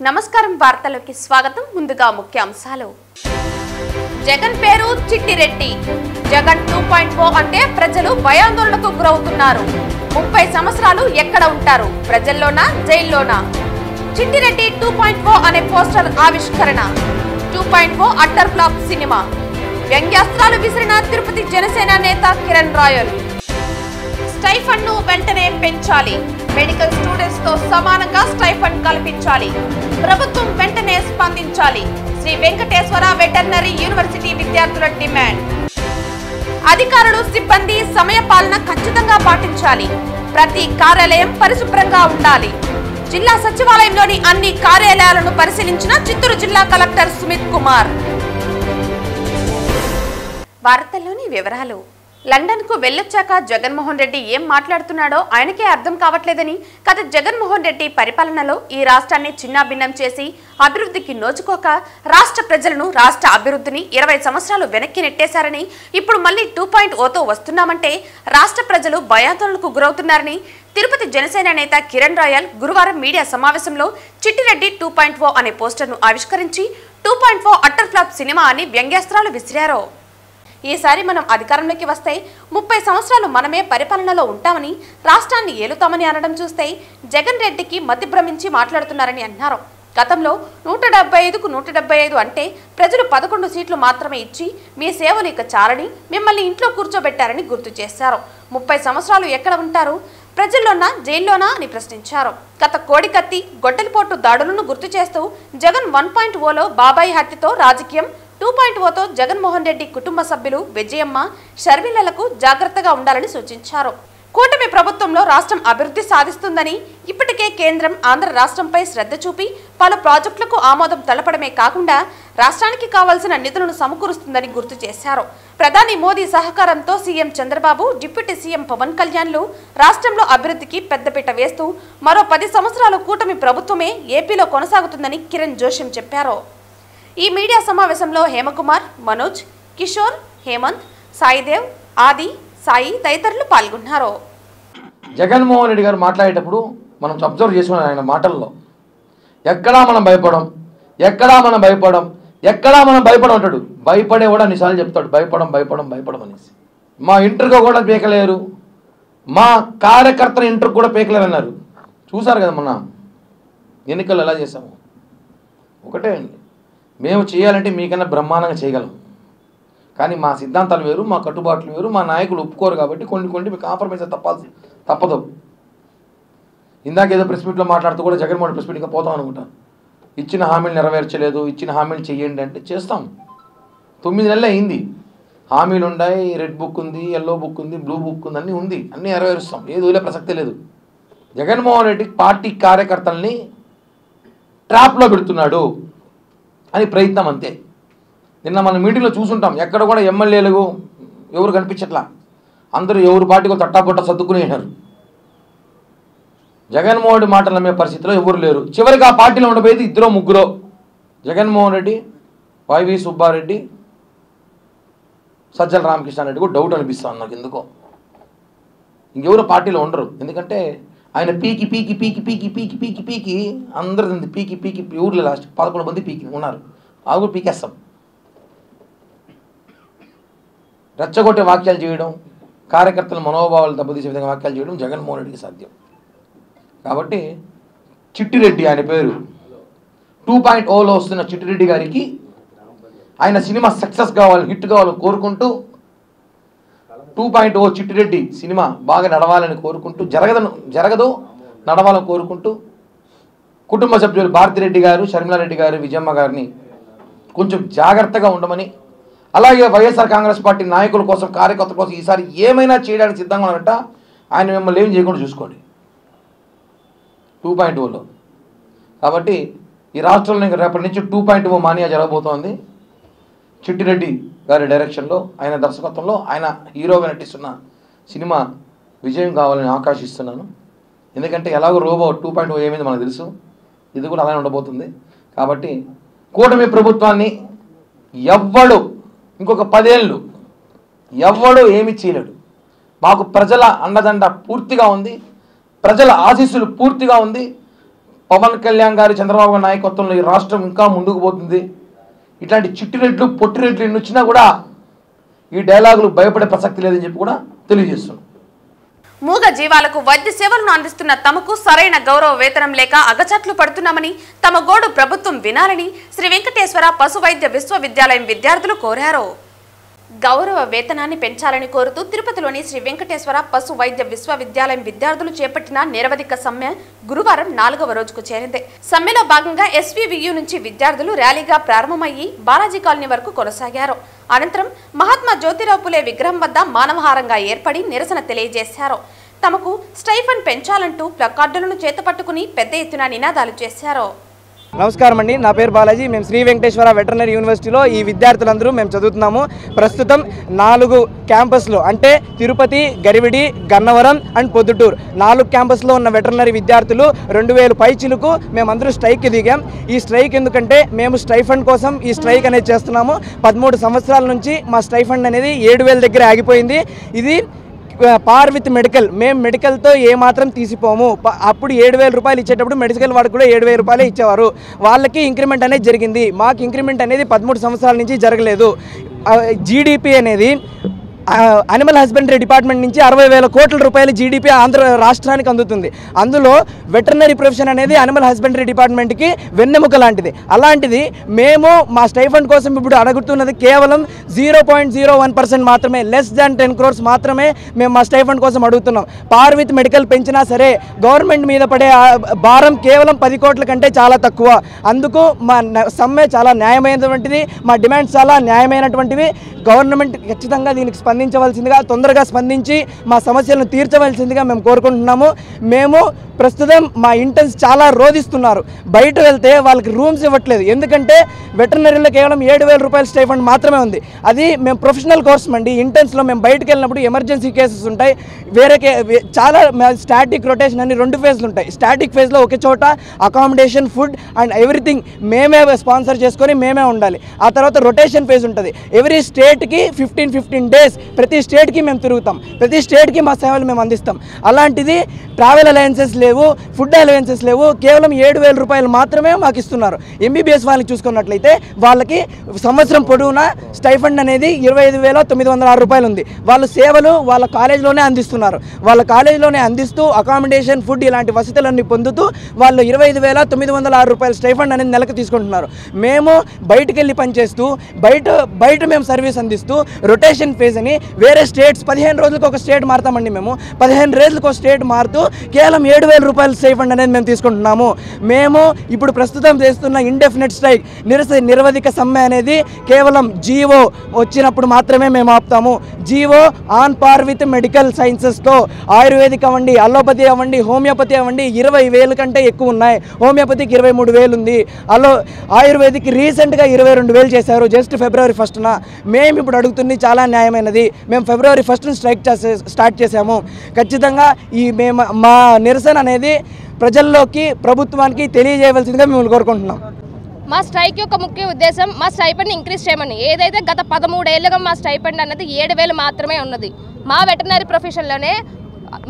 నమస్కారం వార్తలకు స్వాగతం. ముందుగా ముఖ్యాంశాలు. జగన్ పేరు చిట్టిరెడ్డి. జగన్ 2.0 అంటే ప్రజలు భయాందోళనకు గురవుతున్నారు. 30 సంవత్సరాలు ఎక్కడ ఉంటారు? ప్రజల్లోనా జైల్లోనా? చిట్టిరెడ్డి 2.0 అనే పోస్టర్ ఆవిష్కరణ. 2.0 అట్టర్ ఫ్లాప్ సినిమా. వ్యంగ్యాస్త్రాలు విసిరిన తిరుపతి జనసేన నేత కిరణ్ రాయల్. స్టైఫండ్ ను వెంటనే పెంచాలి. మెడికల్ స్టూడెంట్స్ తో సమానంగా స్టైఫండ్ కల్పించాలి. ప్రభుత్వం వెంటనే స్పందించాలి. శ్రీ వెంకటేశ్వర వెటర్నరీ యూనివర్సిటీ విద్యార్థుల డిమాండ్. అధికారులు సిబ్బంది సమయపాలన ఖచ్చితంగా పాటించాలి. ప్రతి కార్యాలయం పరిశుభ్రంగా ఉండాలి. జిల్లా సచివాలయంలోని అన్ని కార్యాలయాలను పరిశీలించిన చిత్తూరు జిల్లా కలెక్టర్ సుమిత్ కుమార్. వార్తల్లోని వివరాలు. లండన్ కు వెళ్లొచ్చాక జగన్మోహన్ రెడ్డి ఏం మాట్లాడుతున్నాడో ఆయనకే అర్థం కావట్లేదని, గత జగన్మోహన్ రెడ్డి పరిపాలనలో ఈ రాష్ట్రాన్ని చిన్నాభిన్నం చేసి అభివృద్ధికి నోచుకోక రాష్ట్ర ప్రజలను, రాష్ట్ర అభివృద్ధిని 20 సంవత్సరాలు వెనక్కి నెట్టేశారని, ఇప్పుడు మళ్లీ 2.0తో వస్తున్నామంటే రాష్ట్ర ప్రజలు భయాందోళనకు గురవుతున్నారని తిరుపతి జనసేన నేత కిరణ్ రాయల్ గురువారం మీడియా సమావేశంలో చిట్టిరెడ్డి 2.0 అనే పోస్టర్ను ఆవిష్కరించి 2.0 అట్టర్ ఫ్లాప్ సినిమా అని వ్యంగ్యాస్త్రాలు విసిరారు. ఈసారి మనం అధికారంలోకి వస్తే 30 సంవత్సరాలు మనమే పరిపాలనలో ఉంటామని, రాష్ట్రాన్ని ఏలుతామని అనడం చూస్తే జగన్ రెడ్డికి మతి భ్రమించి మాట్లాడుతున్నారని అన్నారు. గతంలో 175కు 175 అంటే ప్రజలు 11 సీట్లు మాత్రమే ఇచ్చి మీ సేవలు ఇక చాలని మిమ్మల్ని ఇంట్లో కూర్చోబెట్టారని గుర్తు చేశారు. 30 సంవత్సరాలు ఎక్కడ ఉంటారు? ప్రజల్లోనా జైల్లోనా అని ప్రశ్నించారు. గత కోడికత్తి, గొడ్డలిపోటు దాడులను గుర్తు చేస్తూ జగన్ 1.0లో బాబాయి హత్యతో రాజకీయం, 2.0తో జగన్మోహన్ రెడ్డి కుటుంబ సభ్యులు విజయమ్మ, షర్మిలలకు జాగ్రత్తగా ఉండాలని సూచించారు. కూటమి ప్రభుత్వంలో రాష్ట్రం అభివృద్ధి సాధిస్తుందని, ఇప్పటికే కేంద్రం ఆంధ్ర రాష్ట్రంపై శ్రద్ధ చూపి పలు ప్రాజెక్టులకు ఆమోదం తెలపడమే కాకుండా రాష్ట్రానికి కావాల్సిన నిధులను సమకూరుస్తుందని గుర్తు చేశారు. ప్రధాని మోదీ సహకారంతో CM Chandrababu, deputy CM Pawan కళ్యాణ్లు రాష్ట్రంలో అభివృద్ధికి పెద్దపీట వేస్తూ మరో 10 సంవత్సరాలు కూటమి ప్రభుత్వమే ఏపీలో కొనసాగుతుందని కిరణ్ జోషం చెప్పారు. ఈ మీడియా సమావేశంలో హేమకుమార్, మనోజ్, కిషోర్, హేమంత్, సాయిదేవ్, ఆది, సాయి తదితరులు పాల్గొన్నారు. జగన్మోహన్ రెడ్డి గారు మాట్లాడేటప్పుడు మనం అబ్జర్వ్ చేసుకున్నాం. ఆయన మాటల్లో ఎక్కడా మనం భయపడం, ఎక్కడా మనం భయపడం అంటాడు. భయపడే కూడా అన్నిసార్లు చెప్తాడు భయపడం అనేసి. మా ఇంటర్గా కూడా పీకలేరు, మా కార్యకర్తల ఇంటర్ కూడా పీకలేరు అన్నారు. చూసారు కదా మొన్న ఎన్నికలు ఎలా చేసాము. ఒకటే అండి, మేము చేయాలంటే మీకన్నా బ్రహ్మాండంగా చేయగలం, కానీ మా సిద్ధాంతాలు వేరు, మా కట్టుబాట్లు వేరు, మా నాయకులు ఒప్పుకోరు కాబట్టి కొన్ని మీకు కాంప్రమైజ్ తప్పదు. ఇందాక ఏదో ప్రెస్ మీట్లో మాట్లాడుతూ కూడా జగన్మోహన్ ప్రెస్ మీట్గా పోతాం అనుకుంటాను. ఇచ్చిన హామీలు నెరవేర్చలేదు, ఇచ్చిన హామీలు చెయ్యండి అంటే చేస్తాం. 9 నెలలు అయింది. హామీలు ఉన్నాయి, రెడ్ బుక్ ఉంది, ఎల్లో బుక్ ఉంది, బ్లూ బుక్ ఉంది, అన్నీ ఉంది, అన్నీ నెరవేరుస్తాం. ఏది వదిలే ప్రసక్తే లేదు. జగన్మోహన్ రెడ్డి పార్టీ కార్యకర్తల్ని ట్రాప్లో పెడుతున్నాడు అని ప్రయత్నం అంతే. నిన్న మన మీటింగ్లో చూసుంటాం, ఎక్కడ కూడా ఎమ్మెల్యేలు ఎవరు కనిపించట్లా, అందరూ ఎవరు పార్టీకి తట్టాపొట్ట సర్దుకునేనారు. జగన్మోహన్ రెడ్డి మాటలు నమ్మే పరిస్థితిలో ఎవరు లేరు. చివరికి ఆ పార్టీలో ఉండబోయేది 2-3. జగన్మోహన్ రెడ్డి, వైవి సుబ్బారెడ్డి, సజ్జల రామకృష్ణారెడ్డి కూడా డౌట్ అనిపిస్తాను నాకు ఎందుకో. ఇంకెవరు పార్టీలో ఉండరు, ఎందుకంటే ఆయన పీకి అందరూ పీకి ఊర్లో లాస్ట్ 11 మంది పీకి ఉన్నారు. ఆ కూడా పీకేస్తాం. రెచ్చగొట్టే వాక్యాలు చేయడం, కార్యకర్తల మనోభావాలు దెబ్బతీసే విధంగా వాక్యాలు చేయడం జగన్మోహన్ రెడ్డికి సాధ్యం. కాబట్టి చిట్టిరెడ్డి ఆయన పేరు 2.0లో వస్తున్న చిట్టిరెడ్డి గారికి ఆయన సినిమా సక్సెస్ కావాలని, హిట్ కావాలని కోరుకుంటూ 2.0 చిట్టిరెడ్డి సినిమా బాగా నడవాలని కోరుకుంటూ, జరగదు నడవాలని కోరుకుంటూ కుటుంబ సభ్యులు భారతిరెడ్డి గారు, షర్మిలారెడ్డి గారు, విజయమ్మ గారిని కొంచెం జాగ్రత్తగా ఉండమని, అలాగే వైఎస్ఆర్ కాంగ్రెస్ పార్టీ నాయకుల కోసం, కార్యకర్తల కోసం ఈసారి ఏమైనా చేయడానికి సిద్ధంగా ఉన్నట్ట ఆయన మిమ్మల్ని ఏం చేయకుండా చూసుకోండి 2.0లో. కాబట్టి ఈ రాష్ట్రంలో ఇంకా రేపటి నుంచి 2.0 మానియా జరగబోతోంది. చిట్టిరెడ్డి గారి డైరెక్షన్లో, ఆయన దర్శకత్వంలో, ఆయన హీరోగా నటిస్తున్న సినిమా విజయం కావాలని ఆకాంక్షిస్తున్నాను. ఎందుకంటే ఎలాగో రోబో 2.0 ఏమైంది మనకు తెలుసు, ఇది కూడా అలానే ఉండబోతుంది. కాబట్టి కూటమి ప్రభుత్వాన్ని ఎవ్వడు ఇంకొక 10 ఏళ్ళు ఎవ్వడు ఏమి చేయలేడు. మాకు ప్రజల అండదండ పూర్తిగా ఉంది, ప్రజల ఆశీస్సులు పూర్తిగా ఉంది. పవన్ కళ్యాణ్ గారి చంద్రబాబు నాయకత్వంలో ఈ రాష్ట్రం ఇంకా ముందుకు పోతుంది. ఇట్లాంటి చిట్టి రేట్లు పొట్టి రేట్లు ఎన్ని వచ్చినా కూడా ఈ డైలాగులు భయపడే ప్రసక్తి లేదని చెప్పి కూడా తెలియజేస్తున్నాం. మూగ జీవాలకు వైద్య సేవలను అందిస్తున్న తమకు సరైన గౌరవ వేతనం లేక అగచట్లు పడుతున్నామని, తమ గోడు ప్రభుత్వం వినాలని శ్రీ వెంకటేశ్వర పశు వైద్య విశ్వవిద్యాలయం విద్యార్థులు కోరారు. గౌరవ వేతనాన్ని పెంచాలని కోరుతూ తిరుపతిలోని శ్రీ వెంకటేశ్వర పశు వైద్య విశ్వవిద్యాలయం విద్యార్థులు చేపట్టిన నిరవధిక సమ్మె గురువారం 4వ రోజుకు చేరింది. సమ్మెలో భాగంగా ఎస్వీవియు నుంచి విద్యార్థులు ర్యాలీగా ప్రారంభమయ్యి బాలాజీ కాలనీ వరకు కొనసాగారు. అనంతరం మహాత్మా జ్యోతిరావు పులే విగ్రహం వద్ద మానవహారంగా ఏర్పడి నిరసన తెలియజేశారు. తమకు స్టైఫండ్ పెంచాలంటూ ప్లకార్డులను చేతపట్టుకుని పెద్ద ఎత్తున నినాదాలు చేశారు. నమస్కారం అండి, నా పేరు బాలాజీ. మేము శ్రీ వెంకటేశ్వర వెటర్నరీ యూనివర్సిటీలో ఈ విద్యార్థులందరూ మేము చదువుతున్నాము. ప్రస్తుతం 4 క్యాంపస్లో అంటే తిరుపతి, గరివిడి, గన్నవరం అండ్ పొద్దుటూరు 4 క్యాంపస్లో ఉన్న వెటర్నరీ విద్యార్థులు 2000 పైచిలకు మేమందరూ స్ట్రైక్కి దిగాం. ఈ స్ట్రైక్ ఎందుకంటే మేము స్టైఫండ్ కోసం ఈ స్ట్రైక్ అనేది చేస్తున్నాము. 13 సంవత్సరాల నుంచి మా స్టైఫండ్ అనేది 7000 దగ్గర ఆగిపోయింది. ఇది పార్ విత్ మెడికల్. మేము మెడికల్తో ఏమాత్రం తీసిపోము. అప్పుడు 7000 రూపాయలు ఇచ్చేటప్పుడు మెడికల్ వాడికి కూడా 7000 రూపాయలే ఇచ్చేవారు. వాళ్ళకి ఇంక్రిమెంట్ అనేది జరిగింది, మాకు ఇంక్రిమెంట్ అనేది 13 సంవత్సరాల నుంచి జరగలేదు. జీడిపి అనేది అనిమల్ హస్బెండరీ డిపార్ట్మెంట్ నుంచి 60,000 కోట్ల రూపాయల జీడిపి ఆంధ్ర రాష్ట్రానికి అందుతుంది. అందులో వెటర్నరీ ప్రొఫెషన్ అనేది అనిమల్ హస్బెండరీ డిపార్ట్మెంట్కి వెన్నెముక లాంటిది. అలాంటిది మేము మా స్టైఫండ్ కోసం ఇప్పుడు అడుగుతున్నది కేవలం 0.01% మాత్రమే, లెస్ దాన్ 10 crores మాత్రమే మేము మా స్టైఫండ్ కోసం అడుగుతున్నాం. పార్ విత్ మెడికల్ పెంచినా సరే గవర్నమెంట్ మీద పడే భారం కేవలం 10 కోట్ల కంటే చాలా తక్కువ. అందుకు మా సమ్మె చాలా న్యాయమైనటువంటిది, మా డిమాండ్స్ చాలా న్యాయమైనటువంటివి. గవర్నమెంట్ ఖచ్చితంగా దీనికి స్పందించవలసిందిగా, తొందరగా స్పందించి మా సమస్యలను తీర్చవలసిందిగా మేము కోరుకుంటున్నాము. మేము ప్రస్తుతం మా ఇంటర్న్స్ చాలా రోధిస్తున్నారు. బయట వెళ్తే వాళ్ళకి రూమ్స్ ఇవ్వట్లేదు. ఎందుకంటే వెటర్నరీలో కేవలం 7000 రూపాయల స్టైఫండ్ మాత్రమే ఉంది. అది మేము ప్రొఫెషనల్ కోర్స్ అండి. ఇంటర్న్స్లో మేము బయటకు వెళ్ళినప్పుడు ఎమర్జెన్సీ కేసెస్ ఉంటాయి. చాలా స్టాటిక్ రొటేషన్ అని 2 ఫేజ్లు ఉంటాయి. స్టాటిక్ ఫేజ్లో ఒక చోట అకామిడేషన్, ఫుడ్ అండ్ ఎవ్రీథింగ్ మేమే స్పాన్సర్ చేసుకొని మేమే ఉండాలి. ఆ తర్వాత రొటేషన్ ఫేజ్ ఉంటుంది. ఎవ్రీ స్టేట్కి 15 days ప్రతి స్టేట్కి మేము తిరుగుతాం. ప్రతి స్టేట్కి మా సేవలు మేము అందిస్తాం. అలాంటిది ట్రావెల్ అలయన్సెస్ లేవు, ఫుడ్ అలయన్సెస్ లేవు. కేవలం 7000 రూపాయలు మాత్రమే మాకు ఇస్తున్నారు. ఎంబీబీఎస్ వాళ్ళకి చూసుకున్నట్లయితే వాళ్ళకి సంవత్సరం పొడవునా స్టైఫండ్ అనేది 25,906 రూపాయలు ఉంది. వాళ్ళు సేవలు వాళ్ళ కాలేజీలోనే అందిస్తున్నారు. వాళ్ళ కాలేజీలోనే అందిస్తూ అకామిడేషన్, ఫుడ్ ఇలాంటి వసతులన్నీ పొందుతూ వాళ్ళు 25,906 రూపాయల స్టైఫండ్ అనేది నెలకు తీసుకుంటున్నారు. మేము బయటకు వెళ్ళి పనిచేస్తూ బయట మేము సర్వీస్ అందిస్తూ రొటేషన్ ఫేజ్ అని వేరే స్టేట్స్ 15 రోజులకు ఒక స్టేట్ మారుతామండి. మేము 15 రోజులకు ఒక స్టేట్ మారుతూ కేవలం 7000 రూపాయల స్టైఫండ్ అనేది మేము తీసుకుంటున్నాము. మేము ఇప్పుడు ప్రస్తుతం చేస్తున్న ఇండెఫినెట్ స్ట్రైక్ నిరవధిక సమ్మె అనేది కేవలం జీవో వచ్చినప్పుడు మాత్రమే మేము ఆపుతాము. GO on par with medical సైన్సెస్తో ఆయుర్వేదిక్ అవ్వండి, అలోపతి అవ్వండి, హోమియోపతి అవ్వండి 20,000 కంటే ఎక్కువ ఉన్నాయి. హోమియోపతికి 23,000 ఉంది. ఆయుర్వేదిక్ రీసెంట్గా 22,000 చేశారు జస్ట్ February 1న. మేము ఇప్పుడు అడుగుతుంది చాలా న్యాయమైనది. మేము February 1న స్ట్రైక్ స్టార్ట్ చేశాము. ఖచ్చితంగా మా నిరసన అనేది ప్రజల్లోకి, ప్రభుత్వానికి తెలియజేయవలసిందిగా మేము కోరుకుంటున్నాం. మా స్ట్రైక్ యొక్క ముఖ్య ఉద్దేశం మా స్టైపెండ్ ఇంక్రీజ్ చేయమని. ఏదైతే గత 13 ఏళ్ళుగా మా స్టైపెండ్ అనేది 7,000 మాత్రమే ఉన్నది. మా వెటర్నరీ ప్రొఫెషన్లోనే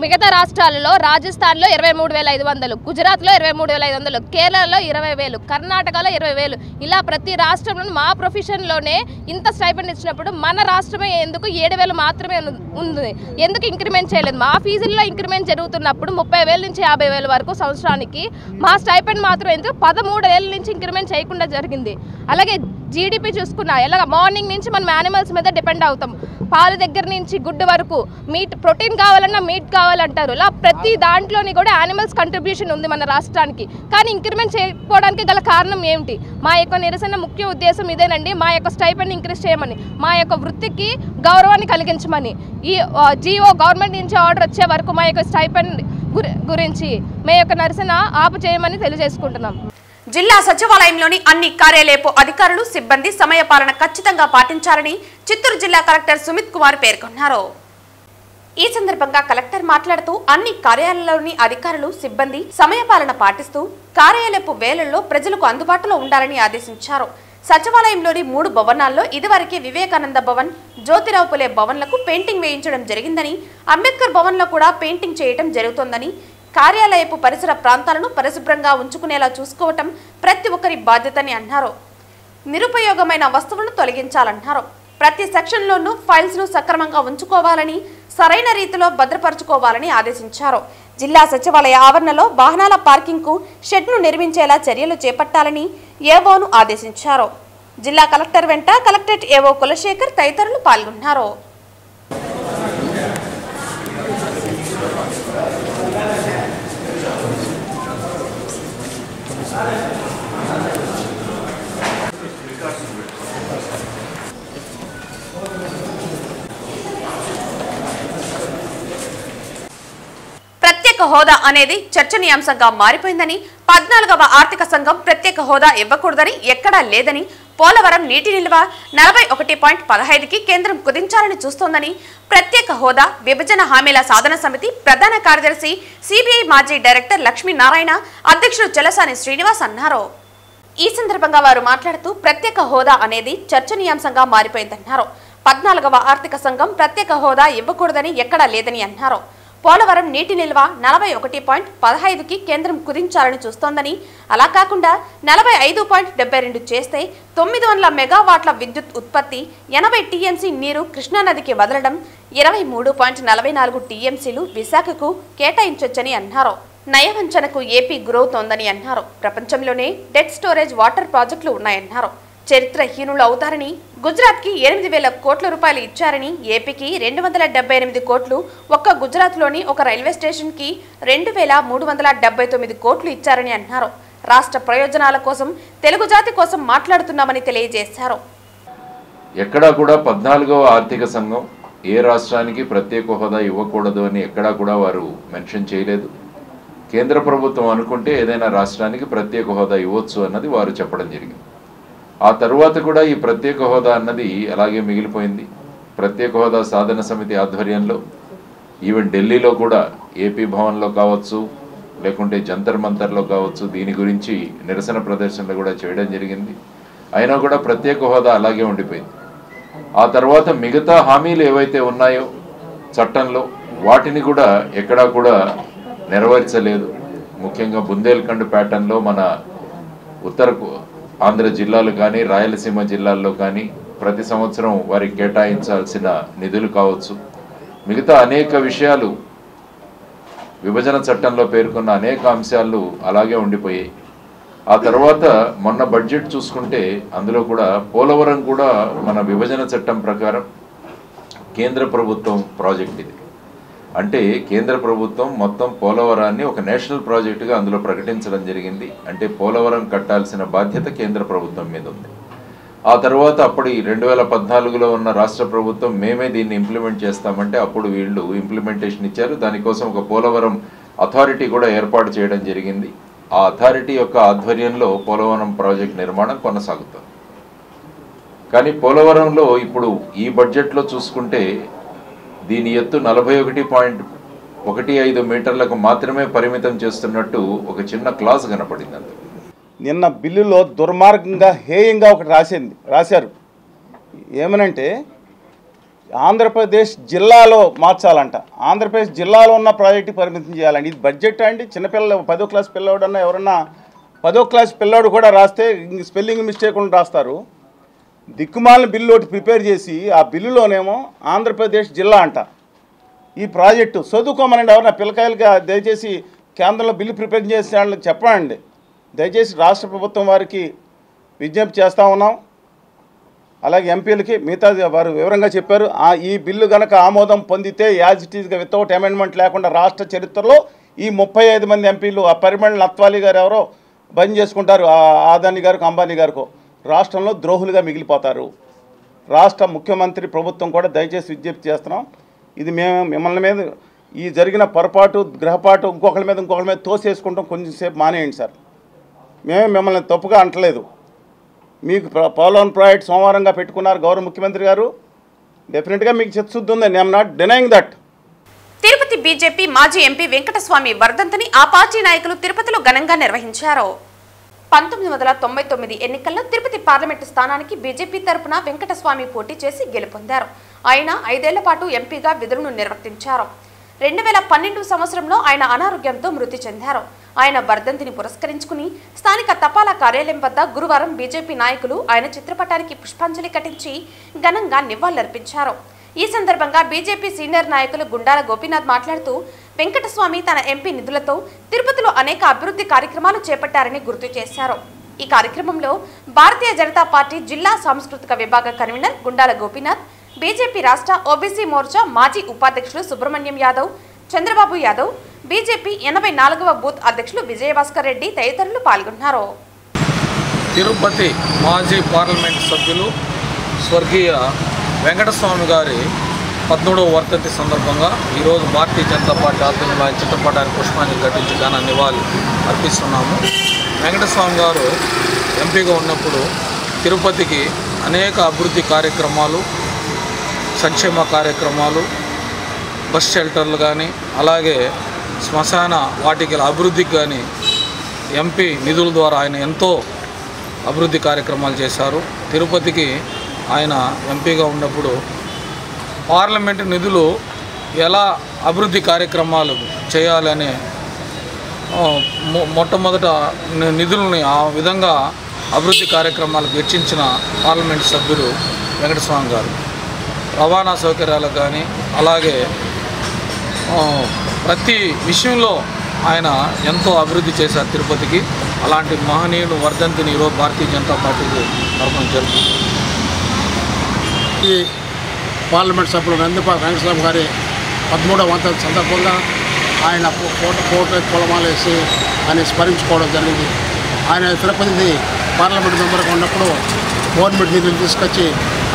మిగతా రాష్ట్రాలలో రాజస్థాన్లో 23,500, గుజరాత్లో 23,500, కేరళలో 20,000, కర్ణాటకలో 20,000, ఇలా ప్రతి రాష్ట్రంలో మా ప్రొఫెషన్లోనే ఇంత స్టైపెండ్ ఇచ్చినప్పుడు మన రాష్ట్రమే ఎందుకు 7,000 మాత్రమే ఉంది? ఎందుకు ఇంక్రిమెంట్ చేయలేదు? మా ఫీజుల్లో ఇంక్రిమెంట్ జరుగుతున్నప్పుడు 30,000 నుంచి 50,000 వరకు సంవత్సరానికి, మా స్టైపెండ్ మాత్రం ఎందుకు 13 ఏళ్ళ నుంచి ఇంక్రిమెంట్ చేయకుండా జరిగింది. అలాగే జీడిపి చూసుకున్నా ఎలాగ మార్నింగ్ నుంచి మనం యానిమల్స్ మీద డిపెండ్ అవుతాం. పాలు దగ్గర నుంచి గుడ్డు వరకు, మీట్ ప్రోటీన్ కావాలన్నా మీట్ కావాలంటారు. ఇలా ప్రతి దాంట్లోని కూడా యానిమల్స్ కంట్రిబ్యూషన్ ఉంది మన రాష్ట్రానికి. కానీ ఇంక్రిమెంట్ చేయకపోవడానికి గల కారణం ఏమిటి? మా యొక్క నిరసన ముఖ్య ఉద్దేశం ఇదేనండి. మా యొక్క స్టైపెండ్ ఇంక్రీజ్ చేయమని, మా యొక్క వృత్తికి గౌరవాన్ని కలిగించమని. ఈ జీవో గవర్నమెంట్ నుంచి ఆర్డర్ వచ్చే వరకు మా యొక్క స్టైపెండ్ గురించి మా యొక్క నిరసన ఆపు చేయమని తెలియజేసుకుంటున్నాం. జిల్లా సచివాలయంలోని అన్ని కార్యాలయపు అధికారులు, సిబ్బంది సమయపాలన ఖచ్చితంగా పాటించాలని చిత్తూరు జిల్లా కలెక్టర్ సుమిత్ కుమార్ పేర్కొన్నారు. ఈ సందర్భంగా కలెక్టర్ మాట్లాడుతూ అన్ని కార్యాలయాల్లోని అధికారులు, సిబ్బంది సమయపాలన పాటిస్తూ కార్యాలయపు వేళల్లో ప్రజలకు అందుబాటులో ఉండాలని ఆదేశించారు. సచివాలయంలోని 3 భవనాల్లో ఇదివరకే వివేకానంద భవన్, జ్యోతిరావు పులే భవన్లకు పెయింటింగ్ వేయించడం జరిగిందని, అంబేద్కర్ భవన్లో కూడా పెయింటింగ్ చేయడం జరుగుతోందని, కార్యాలయపు పరిసర ప్రాంతాలను పరిశుభ్రంగా ఉంచుకునేలా చూసుకోవటం ప్రతి ఒక్కరి బాధ్యతని అన్నారు. నిరుపయోగమైన వస్తువులను తొలగించాలన్నారు. ప్రతి సెక్షన్లోనూ ఫైల్స్ను సక్రమంగా ఉంచుకోవాలని, సరైన రీతిలో భద్రపరచుకోవాలని ఆదేశించారు. జిల్లా సచివాలయ ఆవరణలో వాహనాల పార్కింగ్కు షెడ్ను నిర్మించేలా చర్యలు చేపట్టాలని ఏవోను ఆదేశించారు. జిల్లా కలెక్టర్ వెంట కలెక్టరేట్ ఏవో కులశేఖర్ తదితరులు పాల్గొన్నారు. ప్రత్యేక హోదా అనేది చర్చనీయాంశంగా మారిపోయిందని, 14వ ఆర్థిక సంఘం ప్రత్యేక హోదా ఇవ్వకూడదని ఎక్కడా లేదని, పోలవరం నీటి నిల్వ 41.15కి కేంద్రం కుదించాలని చూస్తోందని ప్రత్యేక హోదా విభజన హామీల సాధన సమితి ప్రధాన కార్యదర్శి సిబిఐ మాజీ డైరెక్టర్ లక్ష్మీనారాయణ, అధ్యక్షుడు చెలసాని శ్రీనివాస్ అన్నారు. ఈ సందర్భంగా వారు మాట్లాడుతూ ప్రత్యేక హోదా అనేది చర్చనీయాంశంగా మారిపోయిందన్నారు. 14వ ఆర్థిక సంఘం ప్రత్యేక హోదా ఇవ్వకూడదని ఎక్కడా లేదని అన్నారు. పోలవరం నీటి నిల్వ 41.15కి కేంద్రం కుదించాలని చూస్తోందని, అలా కాకుండా 45.72 చేస్తే 900 మెగావాట్ల విద్యుత్ ఉత్పత్తి, 80 టీఎంసీ నీరు కృష్ణానదికి వదలడం, 23.44 టీఎంసీలు విశాఖకు కేటాయించొచ్చని అన్నారు. నయవంచనకు ఏపీ గురవుతోందని అన్నారు. ప్రపంచంలోనే డెడ్ స్టోరేజ్ వాటర్ ప్రాజెక్టులు ఉన్నాయన్నారు. చరిత్రహీనులు అవుతారని, గుజరాత్కి 8,000 కోట్ల రూపాయలు ఇచ్చారని, ఏపీకి 278 కోట్లు, ఒక్క గుజరాత్లోని ఒక రైల్వే స్టేషన్కి 2,379 కోట్లు ఇచ్చారని అన్నారు. రాష్ట్ర ప్రయోజనాల కోసం, తెలుగు జాతి కోసం మాట్లాడుతున్నామని తెలియజేశారు. ఎక్కడా కూడా 14వ ఆర్థిక సంఘం ఏ రాష్ట్రానికి ప్రత్యేక హోదా ఇవ్వకూడదు అని ఎక్కడా కూడా వారు మెన్షన్ చేయలేదు. కేంద్ర ప్రభుత్వం అనుకుంటే ఏదైనా రాష్ట్రానికి ప్రత్యేక హోదా ఇవ్వచ్చు అన్నది వారు చెప్పడం జరిగింది. ఆ తరువాత కూడా ఈ ప్రత్యేక హోదా అన్నది అలాగే మిగిలిపోయింది. ప్రత్యేక హోదా సాధన సమితి ఆధ్వర్యంలో ఈవెన్ ఢిల్లీలో కూడా ఏపీ భవన్లో కావచ్చు, లేకుంటే జంతర్ మంతర్లో కావచ్చు, దీని గురించి నిరసన ప్రదర్శనలు కూడా చేయడం జరిగింది. అయినా కూడా ప్రత్యేక హోదా అలాగే ఉండిపోయింది. ఆ తర్వాత మిగతా హామీలు ఏవైతే ఉన్నాయో చట్టంలో వాటిని కూడా ఎక్కడా కూడా నెరవేర్చలేదు. ముఖ్యంగా బుందేల్ఖండ్ ప్యాటర్న్లో మన ఉత్తర ఆంధ్ర జిల్లాలు కానీ, రాయలసీమ జిల్లాల్లో కానీ ప్రతి సంవత్సరం వారికి కేటాయించాల్సిన నిధులు కావచ్చు, మిగతా అనేక విషయాలు విభజన చట్టంలో పేర్కొన్న అనేక అంశాలు అలాగే ఉండిపోయాయి. ఆ తర్వాత మొన్న బడ్జెట్ చూసుకుంటే అందులో కూడా పోలవరం కూడా మన విభజన చట్టం ప్రకారం కేంద్ర ప్రభుత్వం ప్రాజెక్ట్ ఇది. అంటే కేంద్ర ప్రభుత్వం మొత్తం పోలవరాన్ని ఒక నేషనల్ ప్రాజెక్టుగా అందులో ప్రకటించడం జరిగింది. అంటే పోలవరం కట్టాల్సిన బాధ్యత కేంద్ర ప్రభుత్వం మీద ఉంది. ఆ తర్వాత అప్పుడు 2014లో ఉన్న రాష్ట్ర ప్రభుత్వం మేమే దీన్ని ఇంప్లిమెంట్ చేస్తామంటే అప్పుడు వీళ్ళు ఇంప్లిమెంటేషన్ ఇచ్చారు. దానికోసం ఒక పోలవరం అథారిటీ కూడా ఏర్పాటు చేయడం జరిగింది. ఆ అథారిటీ యొక్క ఆధ్వర్యంలో పోలవరం ప్రాజెక్ట్ నిర్మాణం కొనసాగుతుంది. కానీ పోలవరంలో ఇప్పుడు ఈ బడ్జెట్లో చూసుకుంటే దీని ఎత్తు 41.15 మీటర్లకు మాత్రమే పరిమితం చేస్తున్నట్టు ఒక చిన్న క్లాస్ కనపడింది. అందులో నిన్న బిల్లులో దుర్మార్గంగా హేయంగా ఒకటి రాశారు. ఏమనంటే ఆంధ్రప్రదేశ్ జిల్లాలో మార్చాలంట. ఆంధ్రప్రదేశ్ జిల్లాలో ఉన్న ప్రాజెక్టు పరిమితం చేయాలండి. ఇది బడ్జెట్ అండి. చిన్నపిల్లలు 10వ క్లాస్ పిల్లవాడన్నా ఎవరన్నా 10వ క్లాస్ పిల్లవాడు కూడా రాస్తే స్పెల్లింగ్ మిస్టేక్ ఉండి రాస్తారు. దిక్కుమాలిన బిల్లు ఒకటి ప్రిపేర్ చేసి ఆ బిల్లులోనేమో ఆంధ్రప్రదేశ్ జిల్లా అంట. ఈ ప్రాజెక్టు చదువుకోమనండి. ఎవరన్నా పిల్లకాయలుగా దయచేసి కేంద్రంలో బిల్లు ప్రిపేర్ చేసే వాళ్ళకి చెప్పండి. దయచేసి రాష్ట్ర ప్రభుత్వం వారికి విజ్ఞప్తి చేస్తూ ఉన్నాం. అలాగే ఎంపీలకి మిగతా వారు వివరంగా చెప్పారు. ఈ బిల్లు కనుక ఆమోదం పొందితే యాజ్ ఇట్ ఈజ్గా వితౌట్ అమెండ్మెంట్ లేకుండా రాష్ట్ర చరిత్రలో ఈ 35 మంది ఎంపీలు, ఆ పరిమళ నత్వాలి గారు ఎవరో బంద్ చేసుకుంటారు, ఆదాని గారికి అంబానీ గారికో, రాష్ట్రంలో ద్రోహులుగా మిగిలిపోతారు. రాష్ట్ర ముఖ్యమంత్రి ప్రభుత్వం కూడా దయచేసి విజ్ఞప్తి చేస్తున్నాం. ఇది మేము మిమ్మల్ని మీద ఈ జరిగిన పొరపాటు, గ్రహపాటు ఇంకొకరి మీద తోసేసుకుంటాం. కొంచెంసేపు మానేయండి సార్. మేము మిమ్మల్ని తప్పుగా అంటలేదు. మీకు పోలవరం ప్రాజెక్ట్ సోమవారంగా పెట్టుకున్నారు గౌరవ ముఖ్యమంత్రి గారు. డెఫినెట్గా మీకు చిత్తశుద్ధి ఉందండి. I'm not denying that. Tirupati BJP మాజీ ఎంపీ వెంకటస్వామి వర్ధంతిని ఆ పార్టీ నాయకులు తిరుపతిలో ఘనంగా నిర్వహించారు. 1999 ఎన్నికల్లో తిరుపతి పార్లమెంటు స్థానానికి బీజేపీ తరపున వెంకటస్వామి పోటీ చేసి గెలుపొందారు. ఆయన 5 ఏళ్ల పాటు ఎంపీగా విధులను నిర్వర్తించారు. 2012 సంవత్సరంలో ఆయన అనారోగ్యంతో మృతి చెందారు. ఆయన వర్ధంతిని పురస్కరించుకుని స్థానిక తపాలా కార్యాలయం వద్ద గురువారం బీజేపీ నాయకులు ఆయన చిత్రపటానికి పుష్పాంజలి ఘటించి ఘనంగా నివాళులర్పించారు. ఈ సందర్భంగా బీజేపీ సీనియర్ నాయకులు గుండాల గోపీనాథ్ మాట్లాడుతూ వెంకటస్వామి తన ఎంపీ నిధులతో తిరుపతిలో అనేక అభివృద్ధి కార్యక్రమాలు చేపట్టారని గుర్తు చేశారు. ఈ కార్యక్రమంలో భారతీయ జనతా పార్టీ జిల్లా సాంస్కృతిక విభాగ కన్వీనర్ గుండాల గోపీనాథ్, బీజేపీ రాష్ట్ర ఓబీసీ మోర్చా మాజీ ఉపాధ్యక్షులు సుబ్రహ్మణ్యం యాదవ్, చంద్రబాబు యాదవ్, బీజేపీ 84వ బూత్ అధ్యక్షులు విజయభాస్కర్ రెడ్డి తదితరులు పాల్గొన్నారు. తిరుపతి మాజీ పార్లమెంట్ సభ్యులు స్వర్గీయ వెంకటస్వామి గారి 13వ వర్ధంతి సందర్భంగా ఈరోజు భారతీయ జనతా పార్టీ ఆధ్వర్యంలో ఆయన చిత్రపటానికి పుష్పాంజలి ఘటించి ఘన నివాళులు అర్పిస్తున్నాము. వెంకటస్వామి గారు ఎంపీగా ఉన్నప్పుడు తిరుపతికి అనేక అభివృద్ధి కార్యక్రమాలు, సంక్షేమ కార్యక్రమాలు, బస్ షెల్టర్లు కానీ అలాగే శ్మశాన వాటికల అభివృద్ధికి కానీ ఎంపీ నిధుల ద్వారా ఆయన ఎంతో అభివృద్ధి కార్యక్రమాలు చేశారు. తిరుపతికి ఆయన ఎంపీగా ఉన్నప్పుడు పార్లమెంటు నిధులు ఎలా అభివృద్ధి కార్యక్రమాలు చేయాలనే మొట్టమొదట నిధులని ఆ విధంగా అభివృద్ధి కార్యక్రమాలకు వెచ్చించిన పార్లమెంట్ సభ్యులు వెంకటస్వామి గారు. రవాణా సౌకర్యాలకు కానీ అలాగే ప్రతి విషయంలో ఆయన ఎంతో అభివృద్ధి చేశారు తిరుపతికి. అలాంటి మహనీయుడు వర్ధంతిని ఈరోజు భారతీయ జనతా పార్టీకి తరఫున జరుగుతుంది. ఈ పార్లమెంట్ సభ్యులు నందిపాటి వెంకటస్వామి గారి 13వ వర్ధంతి సందర్భంగా ఆయన కోట పొలమాలేసి ఆయన స్మరించుకోవడం జరిగింది. ఆయన తిరుపతి పార్లమెంట్ మెంబర్గా ఉన్నప్పుడు గవర్నమెంట్ నిధులు తీసుకొచ్చి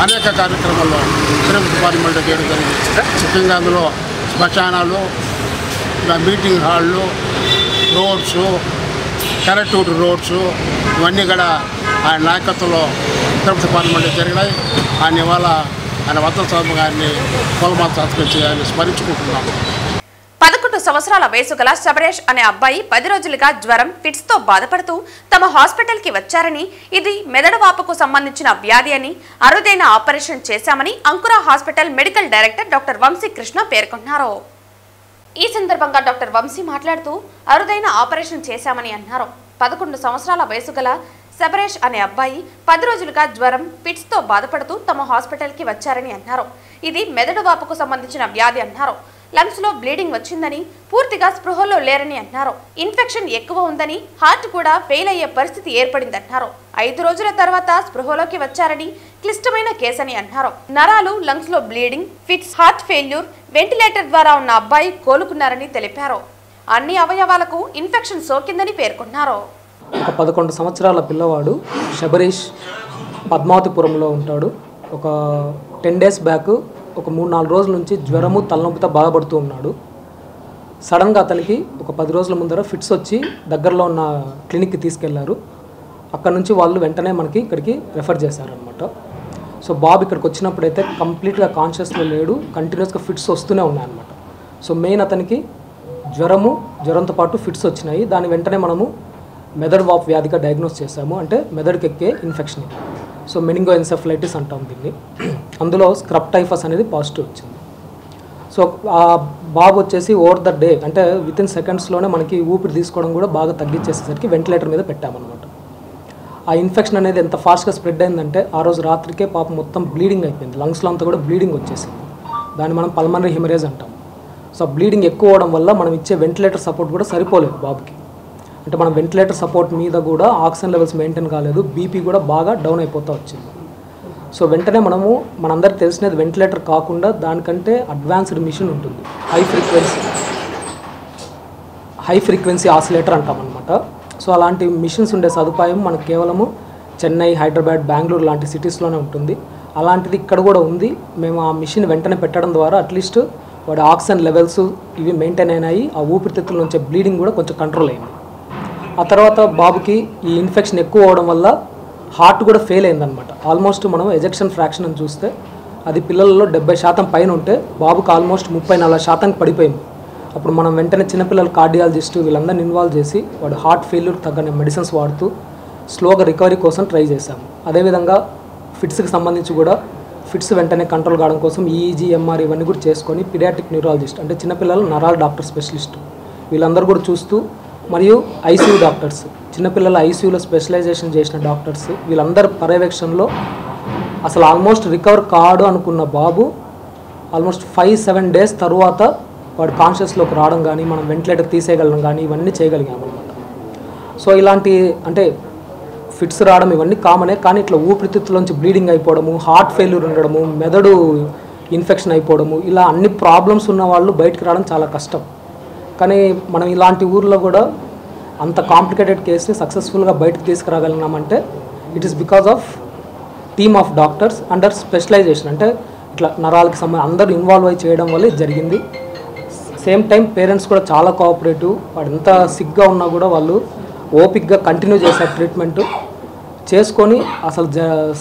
అనేక కార్యక్రమాల్లో తిరుపతి పార్లమెంట్లో చేయడం జరిగింది. ముఖ్యంగా అందులో శ్మశానాలు, మీటింగ్ హాళ్ళు, రోడ్సు, కనెక్టివిటీ రోడ్సు ఇవన్నీ కూడా ఆయన నాయకత్వంలో తిరుపతి పార్లమెంట్లో జరిగినాయి. ఆయన ఇవాళ ఆయన వర్ధంతి గారిని పొలమాల సత్కరించి ఆయన స్మరించుకుంటున్నాం. 11 సంవత్సరాల వయసు గల శబరేష్ అనే అబ్బాయి 10 రోజులుగా జ్వరం, ఫిట్స్ తో బాధపడుతూ తమ హాస్పిటల్ కి వచ్చారని, ఇది మెదడు వాపుకు సంబంధించిన వ్యాధి అని, అరుదైన ఆపరేషన్ చేశామని Ankura hospital medical director doctor Vamsi Krishna పేర్కొన్నారు. ఈ సందర్భంగా డాక్టర్ వంశీ మాట్లాడుతూ అరుదైన ఆపరేషన్ చేశామని అన్నారు. 11 సంవత్సరాల వయసు గల శబరేష్ అనే అబ్బాయి 10 రోజులుగా జ్వరం, ఫిట్స్ తో బాధపడుతూ తమ హాస్పిటల్ కి వచ్చారని అన్నారు. ఇది మెదడు వాపుకు సంబంధించిన వ్యాధి అన్నారు. లంగ్స్ లో బ్లీడింగ్ వచ్చిందని, పూర్తిగా స్పృహలో లేరని అన్నారు. ఇన్ఫెక్షన్ ఎక్కువ ఉందని, హార్ట్ కూడా ఫెయిల్ అయ్యే పరిస్థితి ఏర్పడిందన్నారు. 5 రోజుల తర్వాత స్పృహలోకి వచ్చారని, క్లిష్టమైన కేసని అన్నారు. నరాలు, లంగ్స్ లో bleeding, fits, heart failure, ventilator ద్వారా ఉన్న అబ్బాయి కోలుకున్నారని తెలిపారు. అన్ని అవయవాలకు ఇన్ఫెక్షన్ సోకిందని పేర్కొన్నారు. ఒక 11 సంవత్సరాల పిల్లవాడు శబరీష్ పద్మావతిపురంలో ఉంటాడు. ఒక 10 డేస్ బ్యాక్ ఒక 3-4 రోజుల నుంచి జ్వరము, తలనొప్పితో బాధపడుతూ ఉన్నాడు. సడన్గా అతనికి ఒక 10 రోజుల ముందర ఫిట్స్ వచ్చి దగ్గరలో ఉన్న క్లినిక్కి తీసుకెళ్లారు. అక్కడ నుంచి వాళ్ళు వెంటనే మనకి ఇక్కడికి రెఫర్ చేశారనమాట. సో బాబు ఇక్కడికి వచ్చినప్పుడైతే కంప్లీట్గా కాన్షియస్లో లేడు, కంటిన్యూస్గా ఫిట్స్ వస్తూనే ఉన్నాయన్నమాట. సో మెయిన్ అతనికి జ్వరంతో పాటు ఫిట్స్ వచ్చినాయి. దాని వెంటనే మనము మెదడు వాపు వ్యాధిగా డయాగ్నోస్ చేశాము. అంటే మెదడుకి ఎక్కే ఇన్ఫెక్షన్. సో మెనింగో ఎన్సెఫలైటిస్ అంటాం దీన్ని. అందులో స్క్రబ్ టైఫస్ అనేది పాజిటివ్ వచ్చింది. సో ఆ బాబు వచ్చేసి ఓవర్ ద డే అంటే వితిన్ సెకండ్స్లోనే మనకి ఊపిరి తీసుకోవడం కూడా బాగా తగ్గించేసేసరికి వెంటిలేటర్ మీద పెట్టామన్నమాట. ఆ ఇన్ఫెక్షన్ అనేది ఎంత ఫాస్ట్గా స్ప్రెడ్ అయిందంటే ఆ రోజు రాత్రికే పాప మొత్తం బ్లీడింగ్ అయిపోయింది. లంగ్స్లో అంతా కూడా బ్లీడింగ్ వచ్చేసింది. దాన్ని మనం పల్మనరీ హెమరేజ్ అంటాం. సో బ్లీడింగ్ ఎక్కువ అవడం వల్ల మనం ఇచ్చే వెంటిలేటర్ సపోర్ట్ కూడా సరిపోలేదు బాబుకి. అంటే మనం వెంటిలేటర్ సపోర్ట్ మీద కూడా ఆక్సిజన్ లెవెల్స్ మెయింటైన్ కాలేదు, బీపీ కూడా బాగా డౌన్ అయిపోతూ వచ్చింది. సో వెంటనే మనందరికి తెలిసినది వెంటిలేటర్ కాకుండా దానికంటే అడ్వాన్స్డ్ మిషన్ ఉంటుంది, హై ఫ్రీక్వెన్సీ ఆసిలేటర్ అంటాం అనమాట. సో అలాంటి మిషన్స్ ఉండే సదుపాయం మనకు కేవలము చెన్నై, హైదరాబాద్, బెంగళూరు లాంటి సిటీస్లోనే ఉంటుంది. అలాంటిది ఇక్కడ కూడా ఉంది. మేము ఆ మిషన్ వెంటనే పెట్టడం ద్వారా అట్లీస్ట్ వాడి ఆక్సిజన్ లెవెల్స్ ఇవి మెయింటైన్ అయినాయి. ఆ ఊపిరితిత్తుల నుంచి బ్లీడింగ్ కూడా కొంచెం కంట్రోల్ అయింది. ఆ తర్వాత బాబుకి ఈ ఇన్ఫెక్షన్ ఎక్కువ అవడం వల్ల హార్ట్ కూడా ఫెయిల్ అయిందనమాట. ఆల్మోస్ట్ మనం ఎజెక్షన్ ఫ్రాక్షన్ అని చూస్తే అది పిల్లలలో 70% పైన ఉంటే బాబుకి ఆల్మోస్ట్ 34% పడిపోయింది. అప్పుడు మనం వెంటనే చిన్నపిల్లల కార్డియాలజిస్ట్ వీళ్ళందరినీ ఇన్వాల్వ్ చేసి వాడు హార్ట్ ఫెయిల్యూర్ తగ్గని మెడిసిన్స్ వాడుతూ స్లోగా రికవరీ కోసం ట్రై చేశాము. అదేవిధంగా ఫిట్స్కి సంబంధించి కూడా ఫిట్స్ వెంటనే కంట్రోల్ కావడం కోసం ఈఈజీ ఎంఆర్ ఇవన్నీ కూడా చేసుకొని పీడియాట్రిక్ న్యూరాలజిస్ట్ అంటే చిన్నపిల్లలు నరాల డాక్టర్ స్పెషలిస్ట్ వీళ్ళందరూ కూడా చూస్తూ మరియు ఐసీయూ డాక్టర్స్ చిన్నపిల్లల ఐసీయూలో స్పెషలైజేషన్ చేసిన డాక్టర్స్ వీళ్ళందరి పర్యవేక్షణలో అసలు ఆల్మోస్ట్ రికవర్ కాడు అనుకున్న బాబు ఆల్మోస్ట్ 5-7 డేస్ తర్వాత వాడు కాన్షియస్లోకి రావడం కానీ మనం వెంటిలేటర్ తీసేయగలం కానీ ఇవన్నీ చేయగలిగాము అనమాట. సో ఇలాంటి అంటే ఫిట్స్ రావడం ఇవన్నీ కామనే, కానీ ఇట్లా ఊపిరితిత్తులోంచి బ్లీడింగ్ అయిపోవడము, హార్ట్ ఫెయిల్యూర్ ఉండడము, మెదడు ఇన్ఫెక్షన్ అయిపోవడము, ఇలా అన్ని ప్రాబ్లమ్స్ ఉన్న వాళ్ళు బయటకు రావడం చాలా కష్టం. కానీ మనం ఇలాంటి ఊర్లో కూడా అంత కాంప్లికేటెడ్ కేసుని సక్సెస్ఫుల్గా బయటకు తీసుకురాగలిగినామంటే it is because of team of doctors under specialization. అంటే ఇట్లా నరాలకి సంబంధించి అందరూ ఇన్వాల్వ్ అయి చేయడం వల్ల ఇది జరిగింది. సేమ్ టైం పేరెంట్స్ కూడా చాలా కోఆపరేటివ్. వాడు ఎంత సిగ్గా ఉన్నా కూడా వాళ్ళు ఓపిక్గా కంటిన్యూ చేశారు ట్రీట్మెంట్ చేసుకొని. అసలు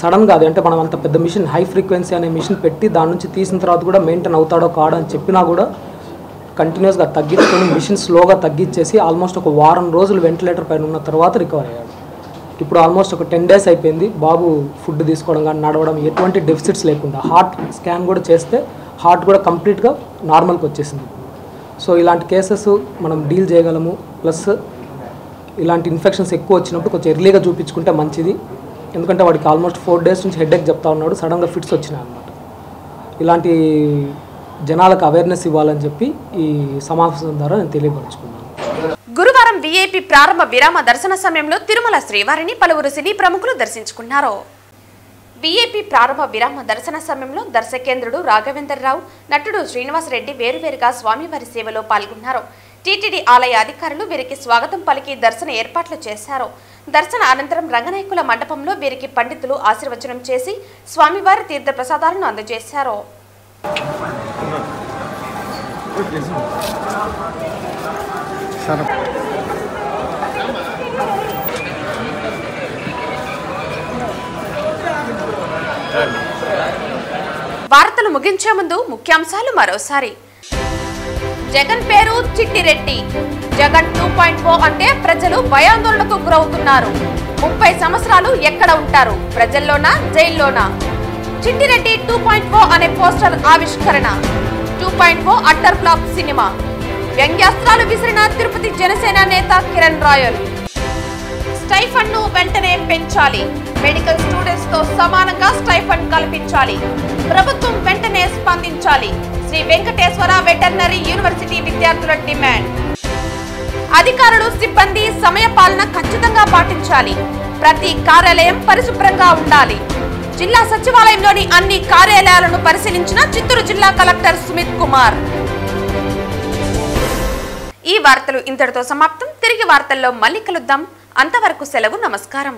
సడన్గా అది అంటే మనం అంత పెద్ద మిషన్ హై ఫ్రీక్వెన్సీ అనే మిషన్ పెట్టి దాని నుంచి తీసిన తర్వాత కూడా మెయింటైన్ అవుతాడో కాడో అని చెప్పినా కూడా కంటిన్యూస్గా తగ్గించుకొని మిషన్ స్లోగా తగ్గించేసి ఆల్మోస్ట్ ఒక వారం రోజులు వెంటిలేటర్ పైన ఉన్న తర్వాత రికవర్ అయ్యాడు. ఇప్పుడు ఆల్మోస్ట్ ఒక 10 days అయిపోయింది. బాబు ఫుడ్ తీసుకోవడం కానీ నడవడం ఎటువంటి డెఫిసిట్స్ లేకుండా హార్ట్ స్కాన్ కూడా చేస్తే హార్ట్ కూడా కంప్లీట్గా నార్మల్కి వచ్చేసింది. సో ఇలాంటి కేసెస్ మనం డీల్ చేయగలము. ప్లస్ ఇలాంటి ఇన్ఫెక్షన్స్ ఎక్కువ వచ్చినప్పుడు కొంచెం ఎర్లీగా చూపించుకుంటే మంచిది. ఎందుకంటే వాడికి ఆల్మోస్ట్ 4 days నుంచి హెడేక్ చెప్తా ఉన్నాడు, సడన్గా ఫిట్స్ వచ్చినాయి అన్నమాట. ఇలాంటి జనాలకు అవేర్నెస్ ఇవ్వాలని చెప్పి ఈ సమావేశం ద్వారా నేను తెలియపరుచుకున్నాను. గురువారం వీఐపీ ప్రారంభ విరామ దర్శన సమయంలో తిరుమల శ్రీవారిని పలువురు సినీ ప్రముఖులు దర్శించుకున్నారు. వీఐపీ ప్రారంభ విరామ దర్శన సమయంలో దర్శకేంద్రుడు రాఘవేంద్రరావు, నటుడు శ్రీనివాసరెడ్డి వేరువేరుగా స్వామివారి సేవలో పాల్గొన్నారు. టీటీడీ ఆలయ అధికారులు వీరికి స్వాగతం పలికి దర్శన ఏర్పాట్లు చేశారు. దర్శన అనంతరం రంగనాయకుల మండపంలో వీరికి పండితులు ఆశీర్వచనం చేసి స్వామివారి తీర్థ ప్రసాదాలను అందజేశారు. వార్తలు ముగించే ముందు ముఖ్యాంశాలు మరోసారి. జగన్ పేరు చిట్టిరెడ్డి. జగన్ 2.0 అంటే ప్రజలు భయాందోళనకు గురవుతున్నారు. 30 సంవత్సరాలు ఎక్కడ ఉంటారు, ప్రజల్లోనా జైల్లోనా? చిట్టిరెడ్డి 2.0 అనే పోస్టర్ ఆవిష్కరణ. 2.0 అట్టర్ ఫ్లాప్ సినిమా. వ్యంగ్యాస్త్రాలు విసిరిన తిరుపతి జనసేన నేత కిరణ్ రాయల్. స్టైఫండ్ ను వెంటనే పెంచాలి. మెడికల్ స్టూడెంట్స్ తో సమానంగా స్టైఫండ్ కల్పించాలి. ప్రభుత్వం వెంటనే స్పందించాలి. శ్రీ వెంకటేశ్వర వెటర్నరీ యూనివర్సిటీ విద్యార్థుల డిమాండ్. అధికారులు సిబ్బంది సమయపాలన ఖచ్చితంగా పాటించాలి. ప్రతి కార్యాలయం పరిశుభ్రంగా ఉండాలి. జిల్లా సచివాలయంలోని అన్ని కార్యాలయాలను పరిశీలించిన చిత్తూరు జిల్లా కలెక్టర్ సుమిత్ కుమార్. ఈ వార్తలు ఇంతటితో సమాప్తం. తిరిగి వార్తల్లో మళ్ళీ కలుద్దాం. అంతవరకు సెలవు. నమస్కారం.